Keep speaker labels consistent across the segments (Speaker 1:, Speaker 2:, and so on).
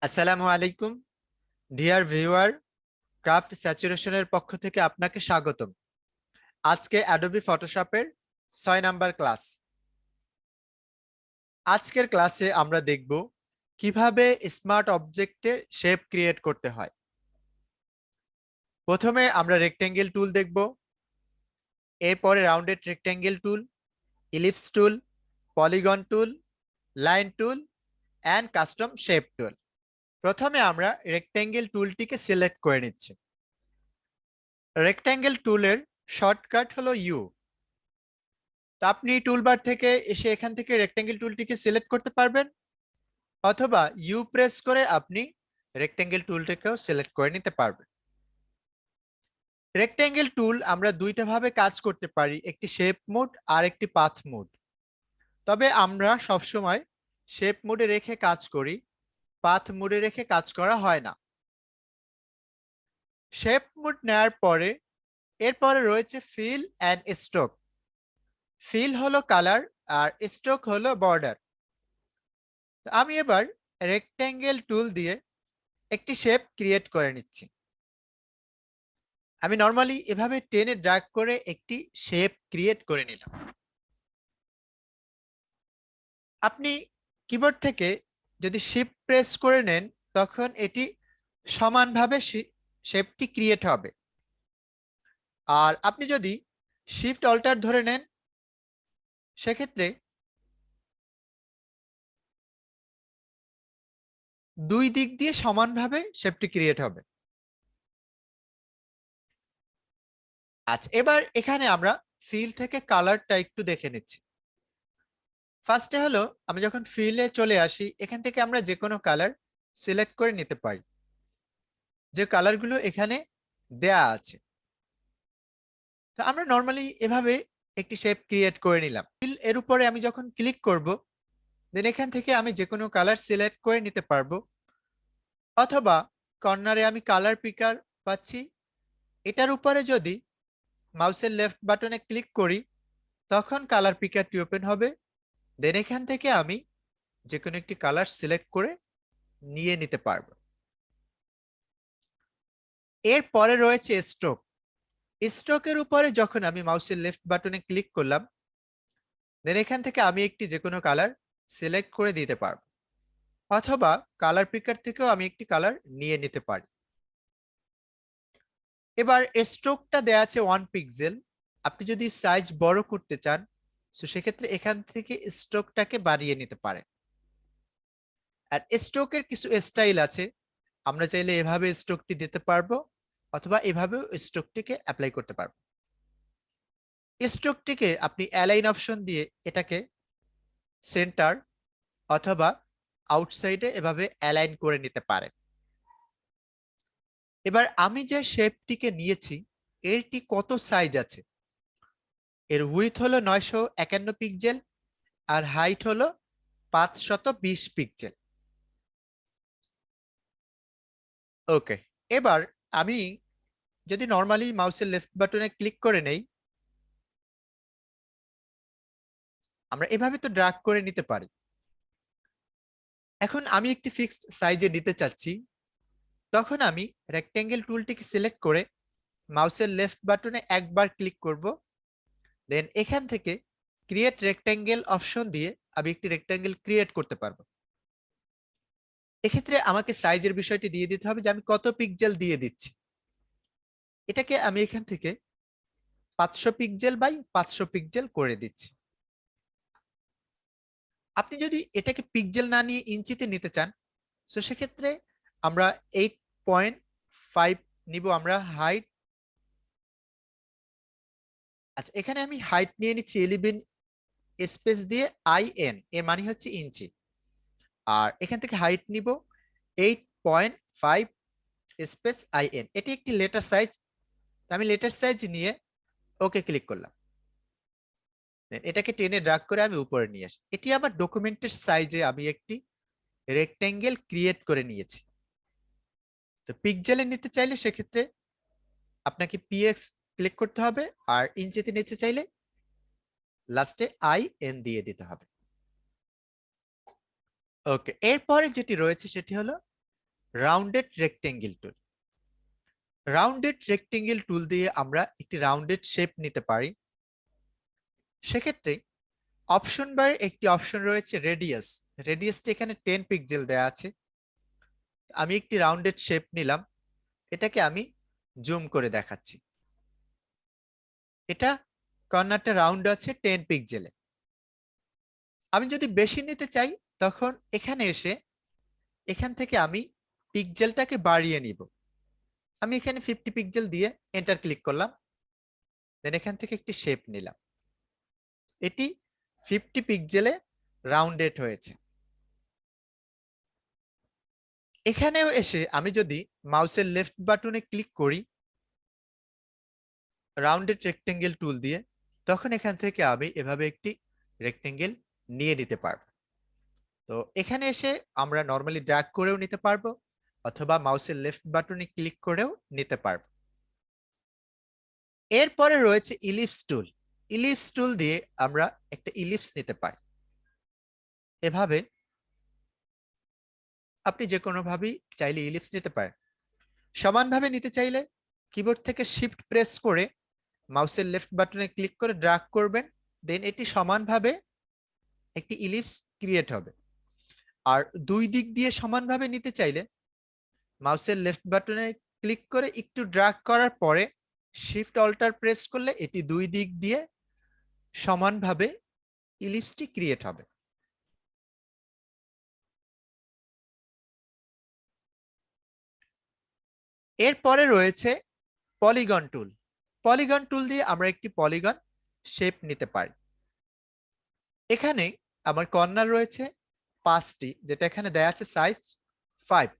Speaker 1: আসসালামু আলাইকুম dear viewer. Craft স্যাচুরেশনের পক্ষ থেকে আপনাকে স্বাগতম। আজকে অ্যাডোবি ফটোশপের 6 নাম্বার ক্লাস। আজকের ক্লাসে আমরা দেখব কিভাবে স্মার্ট অবজেক্টে শেপ ক্রিয়েট করতে হয়। প্রথমে আমরা রেক্টেঙ্গেল টুল দেখব, এরপরে rounded rectangle tool, ellipse tool, polygon tool, line tool and custom shape tool. প্রথমে আমরা রেক্টেঙ্গেল টুলটিকে সিলেক্ট করে নিচ্ছি। রেক্টেঙ্গেল টুলের শর্টকাট হলো ইউ। তো আপনি টুলবার থেকে এসে এখান থেকে রেক্টেঙ্গেল টুলটিকে সিলেক্ট করতে পারবেন, অথবা ইউ প্রেস করে আপনি রেক্টেঙ্গেল টুলটিকেও সিলেক্ট করে নিতে পারবেন। রেক্টেঙ্গেল টুল আমরা দুইটা ভাবে কাজ করতে পারি, একটি শেপ মোড আর একটি পাথ মোড। তবে আমরা সবসময় শেপ মোডে রেখে কাজ করি, পাথ মোডে রেখে কাজ করা হয় না। শেপ মোড নেওয়ার পরে এরপরে রয়েছে ফিল অ্যান্ড স্ট্রোক। ফিল হলো কালার আর স্ট্রোক হলো বর্ডার। আমি এবার রেক্টেঙ্গেল টুল দিয়ে একটি শেপ ক্রিয়েট করে নিচ্ছি। আমি নর্মালি এভাবে টেনে ড্র্যাগ করে একটি শেপ ক্রিয়েট করে নিলাম। আপনি কিবোর্ড থেকে যদি শিফট প্রেস করে নেন তখন এটি সমানভাবে শেপটি ক্রিয়েট হবে। আর আপনি যদি শিফট অল্টার ধরে নেন সেক্ষেত্রে দুই দিক দিয়ে সমানভাবে শেপটি ক্রিয়েট হবে। আচ্ছা, এবার এখানে আমরা ফিল থেকে কালারটা একটু দেখে নিচ্ছি। ফার্স্টে হলো আমি যখন ফিলে চলে আসি এখান থেকে আমরা যে কোনো কালার সিলেক্ট করে নিতে পারি, যে কালারগুলো এখানে দেয়া আছে। তো আমরা নর্মালি এভাবে একটি শেপ ক্রিয়েট করে নিলাম। ফিল এর উপরে আমি যখন ক্লিক করব দেন এখান থেকে আমি যে কোনো কালার সিলেক্ট করে নিতে পারবো, অথবা কর্নারে আমি কালার পিকার পাচ্ছি, এটার উপরে যদি মাউসের লেফট বাটনে ক্লিক করি তখন কালার পিকারটি ওপেন হবে। দেন এখান থেকে আমি যে কোনো একটি কালার সিলেক্ট করে নিয়ে নিতে পারবো। এরপরে রয়েছে স্ট্রোক। স্ট্রোকের উপরে যখন আমি মাউসের লেফট বাটনে ক্লিক করলাম দেন এখান থেকে আমি একটি যে কোনো কালার সিলেক্ট করে দিতে পারবো, অথবা কালার পিকার থেকেও আমি একটি কালার নিয়ে নিতে পারি। এবার স্ট্রোকটা দেয়া আছে 1 পিক্সেল। আপনি যদি সাইজ বড় করতে চান তো সেক্ষেত্রে এখান থেকে স্ট্রোকটাকে বাড়িয়ে নিতে পারেন। আর স্ট্রোকের কিছু স্টাইল আছে, আমরা চাইলে এভাবে স্ট্রোকটি দিতে পারবো, অথবা এভাবেও স্ট্রোকটিকে অ্যাপ্লাই করতে পারবো। স্ট্রোকটিকে আপনি অ্যালাইন অপশন দিয়ে এটাকে সেন্টার অথবা আউটসাইডে এভাবে অ্যালাইন করে নিতে পারেন। এবার আমি যে শেপটিকে নিয়েছি এরটি কত সাইজ আছে, এর উইথ হলো 951 পিক্সেল আর হাইট হলো 520 পিক্সেল। ওকে, এবার আমি যদি নর্মালি মাউসের লেফট বাটনে ক্লিক করে নেই, আমরা এভাবে তো ড্র্যাগ করে নিতে পারি। এখন আমি একটি ফিক্সড সাইজে নিতে চাচ্ছি, তখন আমি রেক্টেঙ্গেল টুলটিকে সিলেক্ট করে মাউসের লেফট বাটনে একবার ক্লিক করব। দেন এখান থেকে ক্রিয়েট রেক্টেঙ্গেল অপশন দিয়ে আমি একটি রেক্টেঙ্গেল ক্রিয়েট করতে পারবো। এক্ষেত্রে আমাকে সাইজের বিষয়টি দিয়ে দিতে হবে যে আমি কত পিক্সেল দিয়ে দিচ্ছি। এটাকে আমি এখান থেকে 500 পিক্সেল বাই 500 পিক্সেল করে দিচ্ছি। আপনি যদি এটাকে পিক্সেল না নিয়ে ইঞ্চিতে নিতে চান তো সেক্ষেত্রে আমরা 8.5 নিব আমরা হাইট। আচ্ছা, এখানে আমি হাইট নিয়ে নিচ্ছি 11 স্পেস দিয়ে IN, এর মানে হচ্ছে ইঞ্চি। আর এখান থেকে হাইট নিব 8.5 স্পেস IN, এটি একটি লেটার সাইজ। আমি লেটার সাইজ নিয়ে ওকে ক্লিক করলাম। এটাকে টেনে ড্রাগ করে আমি উপরে নিয়ে আসি। এটি আমার ডকুমেন্টের সাইজে আমি একটি রেক্টেঙ্গেল ক্রিয়েট করে নিয়েছি। তো পিক্সেলে নিতে চাইলে সেক্ষেত্রে আপনাকে PX ক্লিক করতে হবে, আর ইঞ্চিতে নিতে চাইলে লাস্টে IN দিয়ে দিতে হবে। ওকে, এরপরে যেটি রয়েছে সেটি হলো রাউন্ডেড রেক্টেঙ্গেল টুল। রাউন্ডেড রেক্টেঙ্গেল টুল দিয়ে আমরা একটি রাউন্ডেড শেপ নিতে পারি। সেক্ষেত্রে অপশন বারে একটি অপশন রয়েছে রেডিয়াস। রেডিয়াসটি এখানে 10 পিক্সেল দেওয়া আছে। আমি একটি রাউন্ডেড শেপ নিলাম, এটাকে আমি জুম করে দেখাচ্ছি। এটা কর্নারটা রাউন্ড আছে 10 পিক্সেলে। আমি যদি বেশি নিতে চাই তখন এখানে এসে এখান থেকে আমি পিক্সেলটাকে বাড়িয়ে নিব। আমি এখানে 50 পিক্সেল দিয়ে এন্টার ক্লিক করলাম, দেন এখান থেকে একটি শেপ নিলাম। এটি 50 পিক্সেলে রাউন্ডেড হয়েছে। এখানেও এসে আমি যদি মাউসের লেফট বাটনে ক্লিক করি রাউন্ডেড রেক্টেঙ্গেল টুল দিয়ে, তখন এখান থেকে আমি এভাবে একটি রেক্টেঙ্গেল নিয়ে নিতে পারবো। তো এখানে এসে আমরা নর্মালি ড্র্যাগ করেও নিতে পারবো অথবা মাউসের লেফট বাটনে ক্লিক করেও নিতে পারবো। এরপরে রয়েছে ইলিপস টুল। ইলিপস টুল দিয়ে আমরা একটা ইলিপস নিতে পারি। এভাবে আপনি যে কোনো ভাবেই চাইলে ইলিপস নিতে পারেন। সমানভাবে নিতে চাইলে কিবোর্ড থেকে শিফট প্রেস করে মাউসের লেফট বাটনে ক্লিক করে ড্র্যাগ করবেন, দেন এটি সমানভাবে একটি ইলিপস ক্রিয়েট হবে। আর দুই দিক দিয়ে সমানভাবে নিতে চাইলে মাউসের লেফট বাটনে ক্লিক করে একটু ড্র্যাগ করার পরে শিফট অল্টার প্রেস করলে এটি দুই দিক দিয়ে সমানভাবে ইলিপসটি ক্রিয়েট হবে। এরপরে রয়েছে পলিগন টুল। পলিগন টুল দিয়ে আমরা একটি পলিগন শেপ নিতে পারি। এখানে আমার কর্নার রয়েছে 5টি, যেটা এখানে দেয়া আছে সাইজ 5।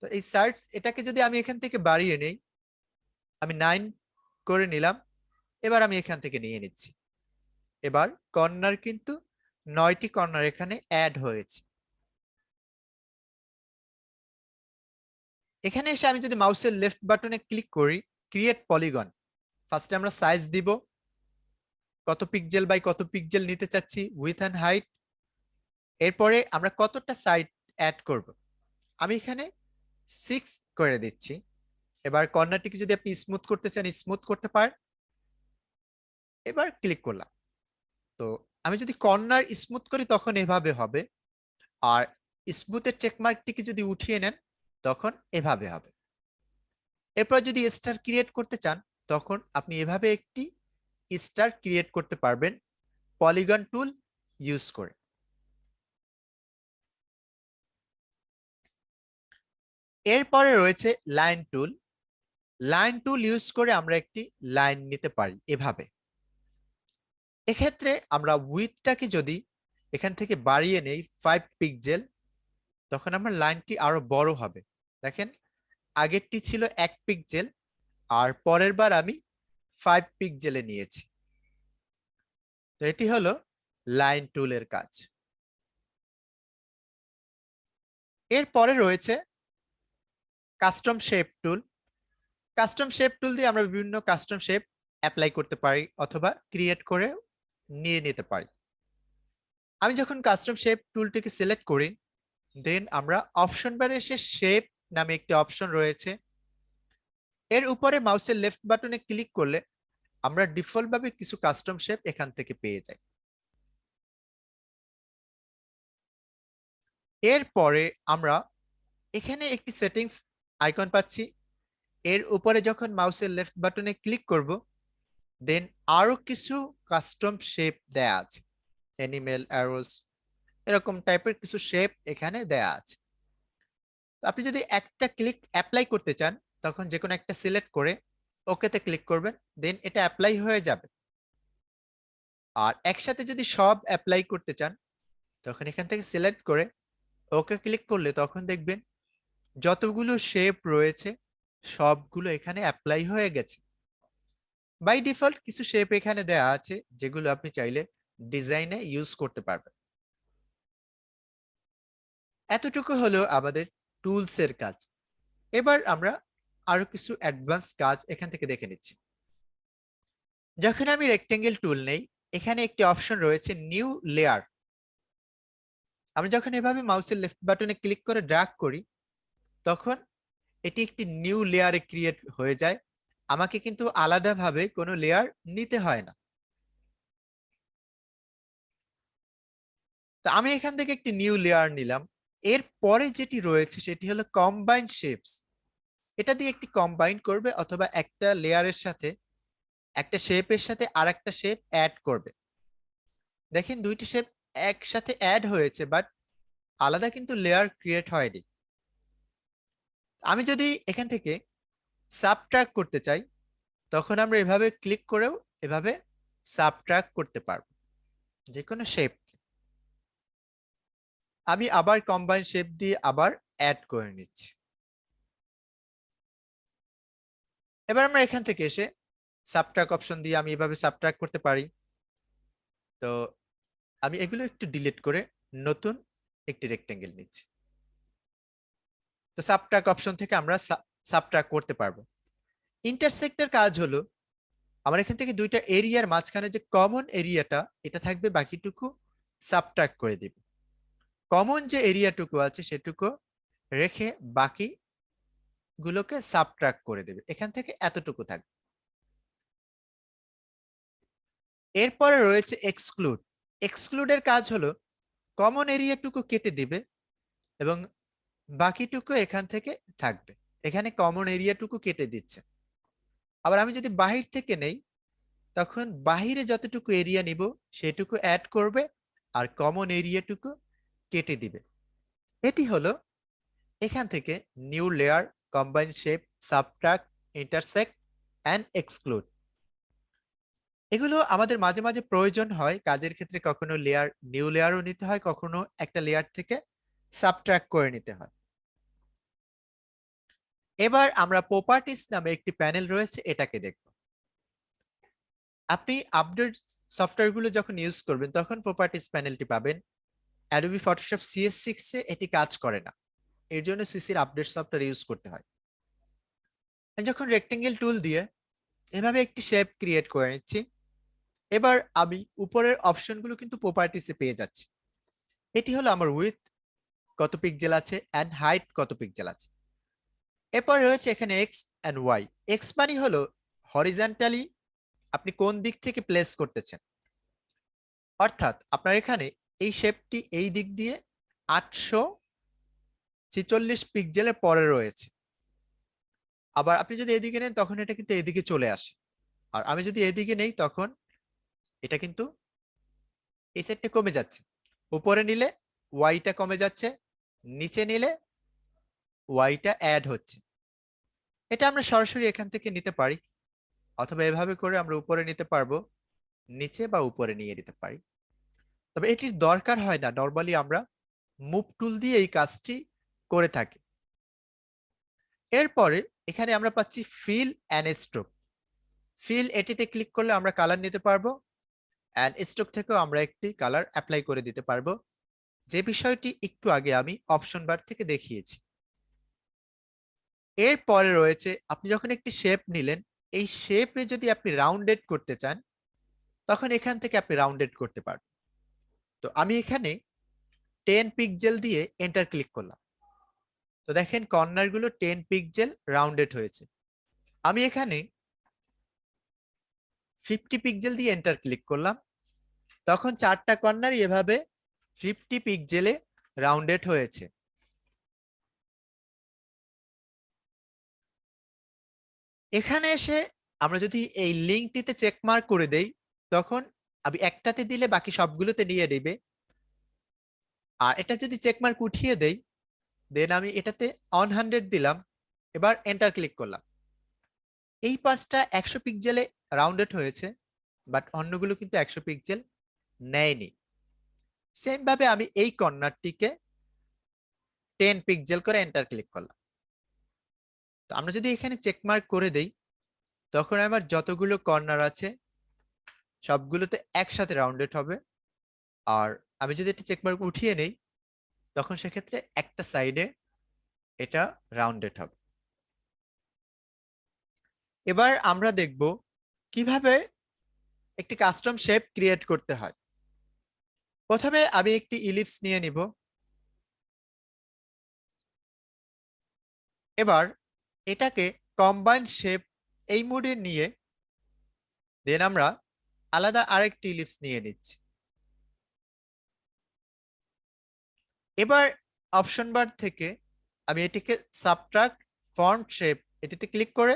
Speaker 1: তো এই সাইজ এটাকে যদি আমি এখান থেকে বাড়িয়ে নেই, আমি 9 করে নিলাম। এবার আমি এখান থেকে নিয়ে নিচ্ছি। এবার কর্নার কিন্তু 9টি কর্নার এখানে অ্যাড হয়েছে। এখানে এসে আমি যদি মাউসের লেফট বাটনে ক্লিক করি ক্রিয়েট পলিগন, ফার্স্টে আমরা সাইজ দিব, কত পিক্সেল বাই কত পিক্সেল নিতে চাচ্ছি, উইথ এন্ড হাইট। এরপরে আমরা কতটা সাইড অ্যাড করব, আমি এখানে 6 করে দিচ্ছি। এবার কর্নারটিকে যদি আপনি স্মুথ করতে চান স্মুথ করতে পারেন। এবার ক্লিক করলাম। তো আমি যদি কর্নার স্মুথ করি তখন এভাবে হবে, আর স্মুথের চেকমার্কটিকে যদি উঠিয়ে নেন তখন এভাবে হবে। এরপর যদি স্টার ক্রিয়েট করতে চান তখন আপনি এভাবে একটি স্টার ক্রিয়েট করতে পারবেন পলিগন টুল ইউজ করে। এরপরে রয়েছে লাইন টুল। লাইন টুল ইউজ করে আমরা একটি লাইন নিতে পারি এভাবে। এক্ষেত্রে আমরা উইথটাকে যদি এখান থেকে বাড়িয়ে নেই 5 পিক্সেল, তখন আমার লাইনটি আরো বড় হবে। দেখেন আগেরটি ছিল 1 পিক্সেল, আর পরের বার আমি 5 পিক্সেলে নিয়েছি। তো এটি হলো লাইন টুলের কাজ। এরপরে রয়েছে কাস্টম শেপ টুল। কাস্টম শেপ টুল দিয়ে আমরা বিভিন্ন কাস্টম শেপ অ্যাপ্লাই করতে পারি অথবা ক্রিয়েট করে নিয়ে নিতে পারি। আমি যখন কাস্টম শেপ টুলটিকে সিলেক্ট করি, দেন আমরা অপশন বারে এসে শেপ নামে একটি অপশন রয়েছে, এর উপরে মাউসের লেফট বাটনে ক্লিক করলে আমরা ডিফল্ট ভাবে কিছু কাস্টম শেপ এখান থেকে পেয়ে যাই। এরপরে আমরা এখানে একটি সেটিংস আইকন পাচ্ছি, এর উপরে যখন মাউসের লেফট বাটনে ক্লিক করব, দেন আরো কিছু কাস্টম শেপ দেয়া আছে, অ্যানিমেল, অ্যারোস, এরকম টাইপের কিছু শেপ এখানে দেয়া আছে। আপনি যদি একটা ক্লিক অ্যাপ্লাই করতে চান তখন যে কোনো একটা সিলেক্ট করে ওকেতে ক্লিক করবেন, দেন এটা অ্যাপ্লাই হয়ে যাবে। আর একসাথে যদি সব অ্যাপ্লাই করতে চান তখন এখান থেকে সিলেক্ট করে ওকে ক্লিক করলে তখন দেখবেন যতগুলো শেপ রয়েছে সবগুলো এখানে অ্যাপ্লাই হয়ে গেছে। বাই ডিফল্ট কিছু শেপ এখানে দেয়া আছে যেগুলো আপনি চাইলে ডিজাইনে ইউজ করতে পারবেন। এতটুকু হলো আমাদের টুলস এর কাজ। এবার আমরা আরো কিছু অ্যাডভান্স কাজ এখান থেকে দেখে নিচ্ছি। যখন আমি রেক্টেঙ্গেল টুল নেই, এখানে একটি অপশন রয়েছে নিউ লেয়ার। আমি যখন এভাবে মাউসের লেফট বাটনে ক্লিক করে ড্র্যাগ করি, তখন এটি একটি নিউ লেয়ারে ক্রিয়েট হয়ে যায়, আমাকে কিন্তু আলাদাভাবে কোনো লেয়ার নিতে হয় না। তো আমি এখান থেকে একটি নিউ লেয়ার নিলাম। এর পরে যেটি রয়েছে সেটি হলো কম্বাইন শেপস। এটা দিয়ে একটি কম্বাইন করবে অথবা একটা লেয়ারের সাথে একটা শেপের সাথে আরেকটা শেপ অ্যাড করবে। দেখেন দুইটি শেপ একসাথে অ্যাড হয়েছে, বাট আলাদা কিন্তু লেয়ার ক্রিয়েট হয়নি। আমি যদি এখান থেকে সাবট্রাক্ট করতে চাই, তখন আমরা এভাবে ক্লিক করেও এভাবে সাবট্রাক্ট করতে পারবো যে কোনো শেপ। আমি আবার কম্বাইন শেপ দিয়ে আবার অ্যাড করে নিচ্ছি। এবার আমরা এখান থেকে এসে সাবট্রাক্ট অপশন দিয়ে আমি এভাবে সাবট্রাক্ট করতে পারি। তো আমি এগুলো একটু ডিলিট করে নতুন একটি রেক্টেঙ্গেল নিচ্ছি। তো সাবট্রাক্ট অপশন থেকে আমরা সাবট্রাক্ট করতে পারবো। ইন্টারসেক্টের কাজ হলো আমার এখান থেকে দুইটা এরিয়ার মাঝখানে যে কমন এরিয়াটা এটা থাকবে, বাকিটুকু সাবট্রাক্ট করে দিব। কমন যে এরিয়াটুকু আছে সেটুকু রেখে বাকি গুলোকে সাবট্রাক্ট করে দেবে, এখান থেকে এতটুকু থাকবে। এরপরে রয়েছে এক্সক্লুড। এক্সক্লুডের কাজ হলো কমন এরিয়াটুকু কেটে দিবে এবং বাকিটুকু এখান থেকে থাকবে। এখানে কমন এরিয়াটুকু কেটে দিচ্ছে। আবার আমি যদি বাহির থেকে নেই, তখন বাহিরে যতটুকু এরিয়া নিব সেটুকু অ্যাড করবে আর কমন এরিয়াটুকু কেটে দিবে। এটি হলো এখান থেকে new layer, combine shape, subtract, intersect and exclude. এগুলো আমাদের মাঝে মাঝে প্রয়োজন হয় কাজের ক্ষেত্রে, কখনো লেয়ার নিউ লেয়ারও নিতে হয়, কখনো একটা লেয়ার থেকে সাবট্রাক্ট করে নিতে হয়। এবার আমরা প্রপার্টিস নামে একটি প্যানেল রয়েছে, এটাকে দেখব। আপনি আপডেট সফটওয়্যারগুলো যখন ইউজ করবেন তখন প্রপার্টিস প্যানেলটি পাবেন। অ্যাডোবি ফটোশপ CS6 এ এটি কাজ করে না, এর জন্য সিসির আপডেট সফটওয়্যার ইউজ করতে হয়। যখন রেক্টেঙ্গেল টুল দিয়ে এভাবে একটি শেপ ক্রিয়েট করে নিচ্ছি, এবার আমি উপরের অপশনগুলো কিন্তু প্রপার্টিসে পেয়ে যাচ্ছি। এটি হলো আমার উইথ কত পিক্সেল আছে অ্যান্ড হাইট কত পিক্সেল আছে। এরপর রয়েছে এখানে এক্স অ্যান্ড ওয়াই। এক্স মানে হলো হরিজন্টালি আপনি কোন দিক থেকে প্লেস করতেছেন, অর্থাৎ আপনার এখানে এই শেপটি এই দিক দিয়ে 846 পিক্সেলের পরে রয়েছে। আবার আপনি যদি এদিকে নেন তখন এটা কিন্তু এদিকে চলে আসে, আর আমি যদি এদিকে নেই তখন এটা কিন্তু এই সাইডটা কমে যাচ্ছে। উপরে নিলে ওয়াইটা কমে যাচ্ছে, নিচে নিলে ওয়াইটা অ্যাড হচ্ছে। এটা আমরা সরাসরি এখান থেকে নিতে পারি, অথবা এভাবে করে আমরা উপরে নিতে পারবো, নিচে বা উপরে নিয়ে নিতে পারি। তবে এটির দরকার হয় না, নর্মালি আমরা মুভ টুল দিয়ে এই কাজটি করে থাকি। এরপরে এখানে আমরা পাচ্ছি ফিল অ্যান্ড স্ট্রোক। ফিল এটিতে ক্লিক করলে আমরা কালার নিতে পারবো, অ্যান্ড স্ট্রোক থেকেও আমরা একটি কালার অ্যাপ্লাই করে দিতে পারবো, যে বিষয়টি একটু আগে আমি অপশন বার থেকে দেখিয়েছি। এরপরে রয়েছে আপনি যখন একটি শেপ নিলেন, এই শেপে যদি আপনি রাউন্ডেড করতে চান তখন এখান থেকে আপনি রাউন্ডেড করতে পারবেন। তো আমি এখানে 10 পিক্সেল দিয়ে এন্টার ক্লিক করলাম। তো দেখেন কর্নার গুলো 10 পিক্সেল রাউন্ডেড হয়েছে। আমি এখানে 50 পিক্সেল দিয়ে এন্টার ক্লিক করলাম, তখন চারটা কর্নার এভাবে 50 পিক্সেলে রাউন্ডেড হয়েছে। এখানে এসে আমরা যদি এই লিঙ্কটিতে চেক মার্ক করে দেই, তখন আমি একটাতে দিলে বাকি সবগুলোতে নিয়ে নেবে। আর এটা যদি চেক মার্ক উঠিয়ে দেই, দেন আমি এটাতে 100 দিলাম, এবার এন্টার ক্লিক করলাম। এই পাঁচটা 100 পিক্সেলে রাউন্ডেড হয়েছে, বাট অন্যগুলো কিন্তু 100 পিক্সেল নেয়নি। সেম ভাবে আমি এই কর্নারটিকে 10 পিক্সেল করে এন্টার ক্লিক করলাম। তো আমরা যদি এখানে চেক মার্ক করে দেই, তখন আমার যতগুলো কর্নার আছে সবগুলোতে একসাথে রাউন্ডেড হবে। আর আমি যদি এটা চেক মার্ক উঠিয়ে নেই, তখন সেক্ষেত্রে একটা সাইডে এটা রাউন্ডেড হবে। এবার আমরা দেখব কিভাবে একটি কাস্টম শেপ ক্রিয়েট করতে হয়। প্রথমে আমি একটি ইলিপস নিয়ে নিব। এবার এটাকে কম্বাইন শেপ এই মোডে নিয়ে দেন আমরা আলাদা আরেকটি ইলিপস নিয়ে নিচ্ছি। এবার অপশন বার থেকে আমি এটিকে সাবট্রাক্ট ফন্ট শেপ এটিতে ক্লিক করে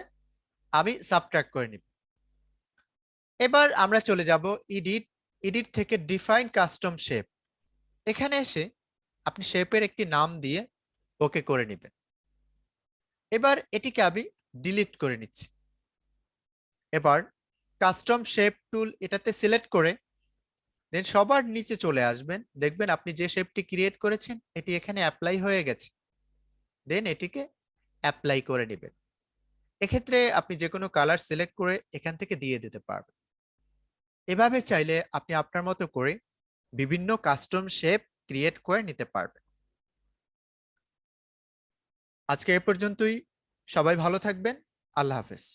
Speaker 1: আমি সাবট্রাক্ট করে নিব। এবার আমরা চলে যাব এডিট, এডিট থেকে ডিফাইন কাস্টম শেপ। এখানে এসে আপনি শেপের একটি নাম দিয়ে ওকে করে নেবেন। এবার এটিকে আমি ডিলিট করে নিচ্ছি। এবার কাস্টম শেপ টুল এটাতে সিলেক্ট করে দেন সবার নিচে চলে আসবেন, দেখবেন আপনি যে শেপটি ক্রিয়েট করেছেন এটি এখানে অ্যাপ্লাই হয়ে গেছে। দেন এটিকে অ্যাপ্লাই করে নেবেন। এক্ষেত্রে আপনি যে কোনো কালার সিলেক্ট করে এখান থেকে দিয়ে দিতে পারবেন। এভাবে চাইলে আপনি আপনার মতো করে বিভিন্ন কাস্টম শেপ ক্রিয়েট করে নিতে পারবেন। আজকে এ পর্যন্তই। সবাই ভালো থাকবেন। আল্লাহ হাফেজ।